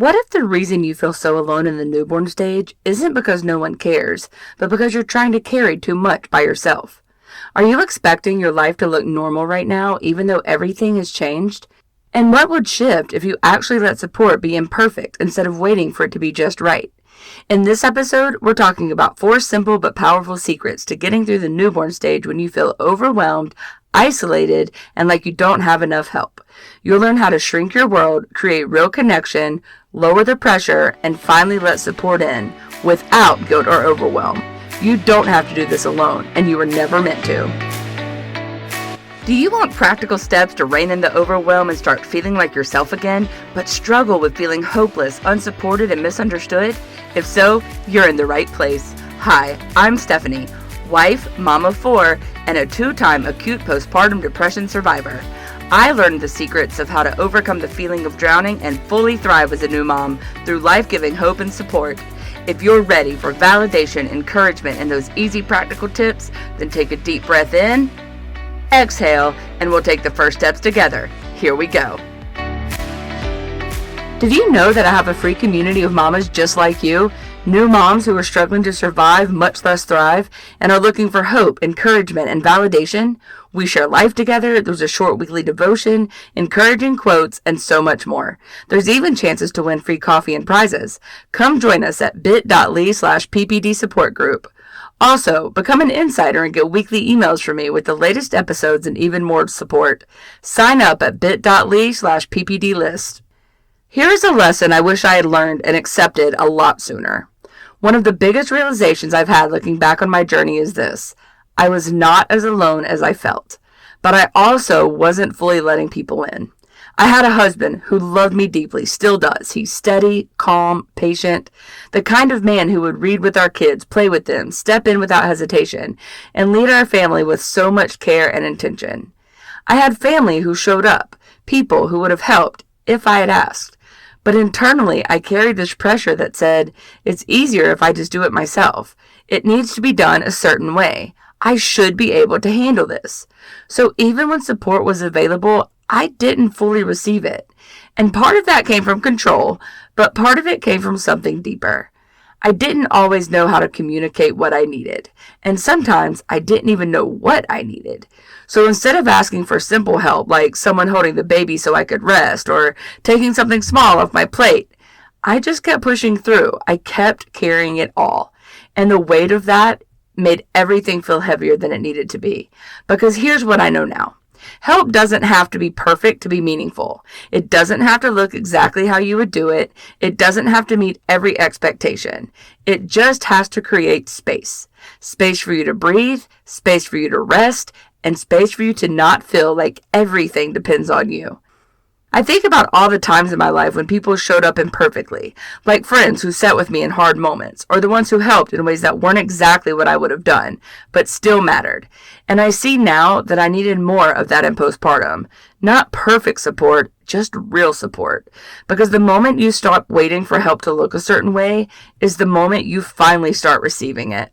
What if the reason you feel so alone in the newborn stage isn't because no one cares, but because you're trying to carry too much by yourself? Are you expecting your life to look normal right now, even though everything has changed? And what would shift if you actually let support be imperfect instead of waiting for it to be just right? In this episode, we're talking about 4 simple but powerful secrets to getting through the newborn stage when you feel overwhelmed, isolated, and like you don't have enough help. You'll learn how to shrink your world, create real connection, lower the pressure, and finally let support in without guilt or overwhelm. You don't have to do this alone, and you were never meant to. Do you want practical steps to rein in the overwhelm and start feeling like yourself again, but struggle with feeling hopeless, unsupported, and misunderstood? If so, you're in the right place. Hi, I'm Stephanie, wife, mom of 4, and a 2-time acute postpartum depression survivor. I learned the secrets of how to overcome the feeling of drowning and fully thrive as a new mom through life-giving hope and support. If you're ready for validation, encouragement, and those easy practical tips, then take a deep breath in, exhale, and we'll take the first steps together. Here we go. Did you know that I have a free community of mamas just like you? New moms who are struggling to survive, much less thrive, and are looking for hope, encouragement, and validation. We share life together. There's a short weekly devotion, encouraging quotes, and so much more. There's even chances to win free coffee and prizes. Come join us at bit.ly/PPD support group. Also, become an insider and get weekly emails from me with the latest episodes and even more support. Sign up at bit.ly/PPD list. Here's a lesson I wish I had learned and accepted a lot sooner. One of the biggest realizations I've had looking back on my journey is this. I was not as alone as I felt, but I also wasn't fully letting people in. I had a husband who loved me deeply, still does. He's steady, calm, patient, the kind of man who would read with our kids, play with them, step in without hesitation, and lead our family with so much care and intention. I had family who showed up, people who would have helped if I had asked. But internally, I carried this pressure that said, it's easier if I just do it myself. It needs to be done a certain way. I should be able to handle this. So even when support was available, I didn't fully receive it. And part of that came from control, but part of it came from something deeper. I didn't always know how to communicate what I needed, and sometimes I didn't even know what I needed. So instead of asking for simple help, like someone holding the baby so I could rest, or taking something small off my plate, I just kept pushing through. I kept carrying it all. And the weight of that made everything feel heavier than it needed to be. Because here's what I know now. Help doesn't have to be perfect to be meaningful. It doesn't have to look exactly how you would do it. It doesn't have to meet every expectation. It just has to create space. Space for you to breathe, space for you to rest, and space for you to not feel like everything depends on you. I think about all the times in my life when people showed up imperfectly, like friends who sat with me in hard moments, or the ones who helped in ways that weren't exactly what I would have done, but still mattered. And I see now that I needed more of that in postpartum. Not perfect support, just real support. Because the moment you stop waiting for help to look a certain way is the moment you finally start receiving it.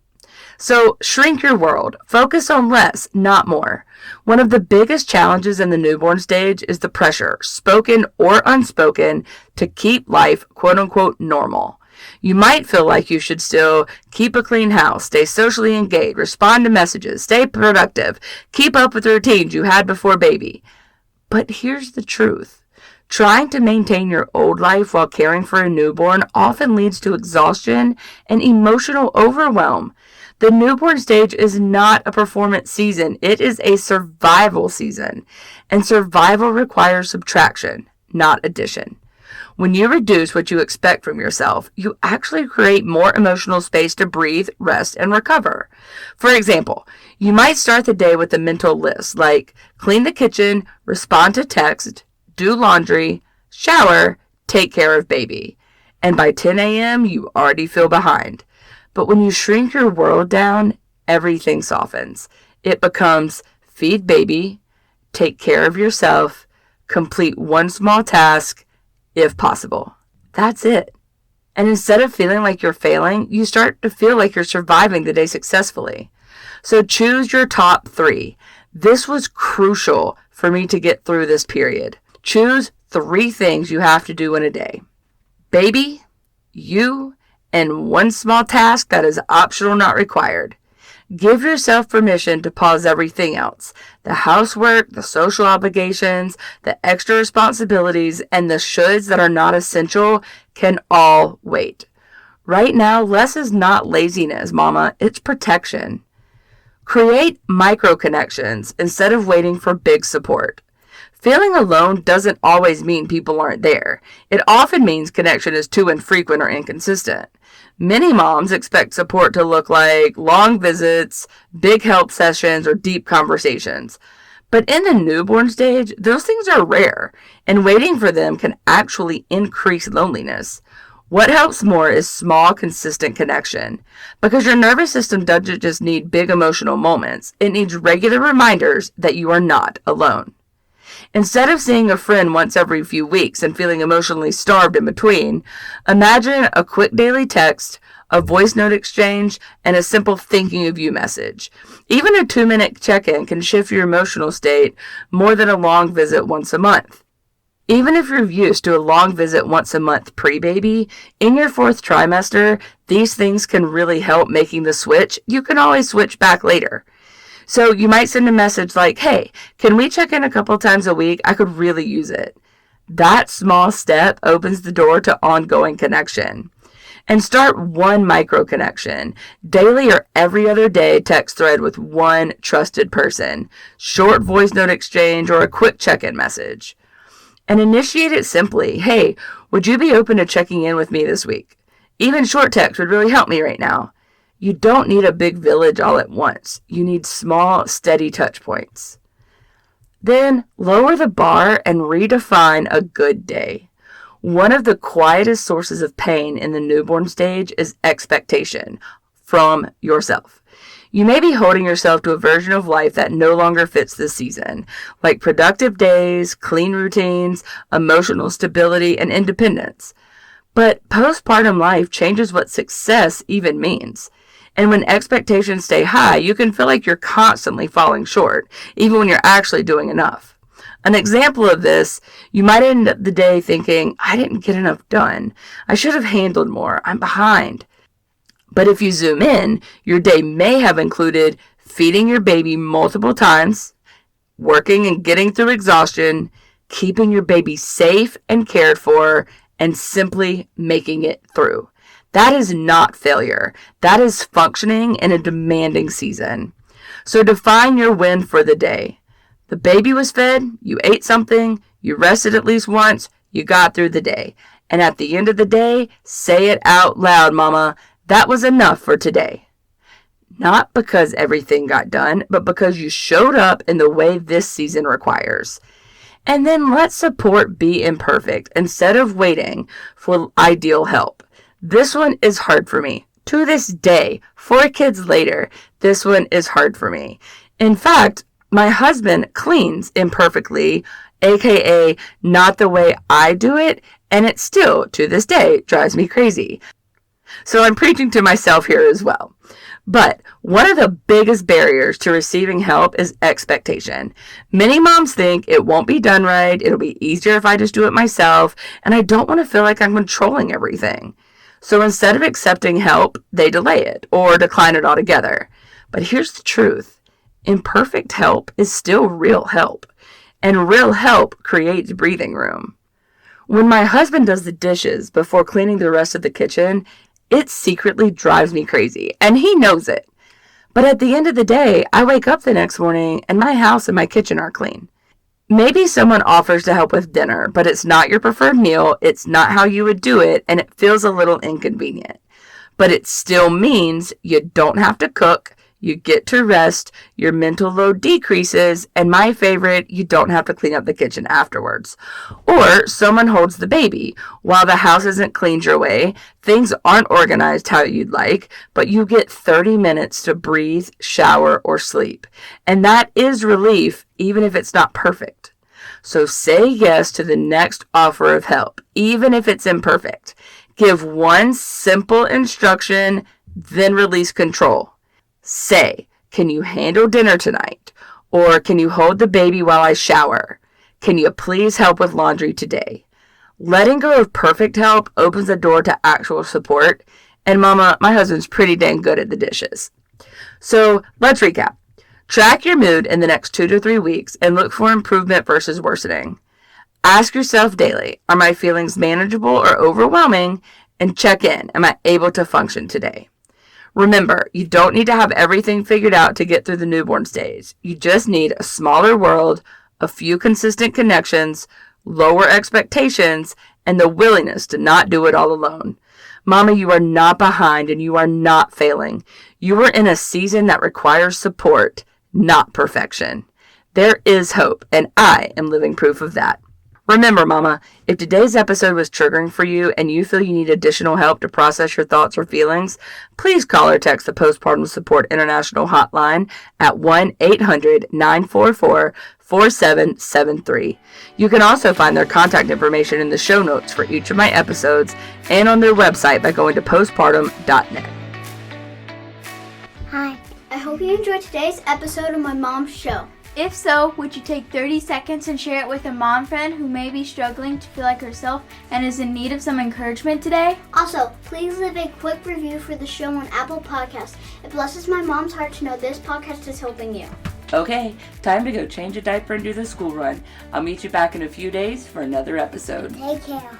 So shrink your world. Focus on less, not more. One of the biggest challenges in the newborn stage is the pressure, spoken or unspoken, to keep life quote unquote normal. You might feel like you should still keep a clean house, stay socially engaged, respond to messages, stay productive, keep up with the routines you had before baby. But here's the truth. Trying to maintain your old life while caring for a newborn often leads to exhaustion and emotional overwhelm. The newborn stage is not a performance season. It is a survival season. And survival requires subtraction, not addition. When you reduce what you expect from yourself, you actually create more emotional space to breathe, rest, and recover. For example, you might start the day with a mental list like clean the kitchen, respond to text, do laundry, shower, take care of baby. And by 10 a.m., you already feel behind. But when you shrink your world down, everything softens. It becomes feed baby, take care of yourself, complete one small task, if possible. That's it. And instead of feeling like you're failing, you start to feel like you're surviving the day successfully. So choose your top 3. This was crucial for me to get through this period. Choose 3 things you have to do in a day. Baby, you, and one small task that is optional, not required. Give yourself permission to pause everything else. The housework, the social obligations, the extra responsibilities, and the shoulds that are not essential can all wait. Right now, less is not laziness, mama. It's protection. Create micro connections instead of waiting for big support. Feeling alone doesn't always mean people aren't there. It often means connection is too infrequent or inconsistent. Many moms expect support to look like long visits, big help sessions, or deep conversations. But in the newborn stage, those things are rare, and waiting for them can actually increase loneliness. What helps more is small, consistent connection. Because your nervous system doesn't just need big emotional moments, it needs regular reminders that you are not alone. Instead of seeing a friend once every few weeks and feeling emotionally starved in between, imagine a quick daily text, a voice note exchange, and a simple thinking of you message. Even a 2-minute check-in can shift your emotional state more than a long visit once a month. Even if you're used to a long visit once a month pre-baby, in your 4th trimester, these things can really help making the switch. You can always switch back later. So you might send a message like, hey, can we check in a couple times a week? I could really use it. That small step opens the door to ongoing connection. And start one micro connection. Daily or every other day text thread with one trusted person. Short voice note exchange or a quick check-in message. And initiate it simply. Hey, would you be open to checking in with me this week? Even short text would really help me right now. You don't need a big village all at once. You need small, steady touch points. Then lower the bar and redefine a good day. One of the quietest sources of pain in the newborn stage is expectation from yourself. You may be holding yourself to a version of life that no longer fits this season, like productive days, clean routines, emotional stability, and independence. But postpartum life changes what success even means. And when expectations stay high, you can feel like you're constantly falling short, even when you're actually doing enough. An example of this, you might end the day thinking, I didn't get enough done. I should have handled more. I'm behind. But if you zoom in, your day may have included feeding your baby multiple times, working and getting through exhaustion, keeping your baby safe and cared for, and simply making it through. That is not failure. That is functioning in a demanding season. So define your win for the day. The baby was fed, you ate something, you rested at least once, you got through the day. And at the end of the day, say it out loud, mama. That was enough for today. Not because everything got done, but because you showed up in the way this season requires. And then let support be imperfect instead of waiting for ideal help. This one is hard for me. To this day, 4 kids later, this one is hard for me. In fact, my husband cleans imperfectly, aka not the way I do it, and it still, to this day, drives me crazy. So I'm preaching to myself here as well. But one of the biggest barriers to receiving help is expectation. Many moms think it won't be done right, it'll be easier if I just do it myself, and I don't want to feel like I'm controlling everything. So instead of accepting help, they delay it or decline it altogether. But here's the truth. Imperfect help is still real help, and real help creates breathing room. When my husband does the dishes before cleaning the rest of the kitchen, it secretly drives me crazy, and he knows it. But at the end of the day, I wake up the next morning and my house and my kitchen are clean. Maybe someone offers to help with dinner, but it's not your preferred meal, it's not how you would do it, and it feels a little inconvenient. But it still means you don't have to cook, you get to rest, your mental load decreases, and my favorite, you don't have to clean up the kitchen afterwards. Or someone holds the baby. While the house isn't cleaned your way, things aren't organized how you'd like, but you get 30 minutes to breathe, shower, or sleep. And that is relief, even if it's not perfect. So say yes to the next offer of help, even if it's imperfect. Give one simple instruction, then release control. Say, can you handle dinner tonight? Or can you hold the baby while I shower? Can you please help with laundry today? Letting go of perfect help opens the door to actual support. And mama, my husband's pretty dang good at the dishes. So let's recap. Track your mood in the next 2 to 3 weeks and look for improvement versus worsening. Ask yourself daily, are my feelings manageable or overwhelming? And check in, am I able to function today? Remember, you don't need to have everything figured out to get through the newborn stage. You just need a smaller world, a few consistent connections, lower expectations, and the willingness to not do it all alone. Mama, you are not behind and you are not failing. You are in a season that requires support, not perfection. There is hope, and I am living proof of that. Remember, Mama, if today's episode was triggering for you and you feel you need additional help to process your thoughts or feelings, please call or text the Postpartum Support International hotline at 1-800-944-4773. You can also find their contact information in the show notes for each of my episodes and on their website by going to postpartum.net. Hi, I hope you enjoyed today's episode of my mom's show. If so, would you take 30 seconds and share it with a mom friend who may be struggling to feel like herself and is in need of some encouragement today? Also, please leave a quick review for the show on Apple Podcasts. It blesses my mom's heart to know this podcast is helping you. Okay, time to go change a diaper and do the school run. I'll meet you back in a few days for another episode. Take care.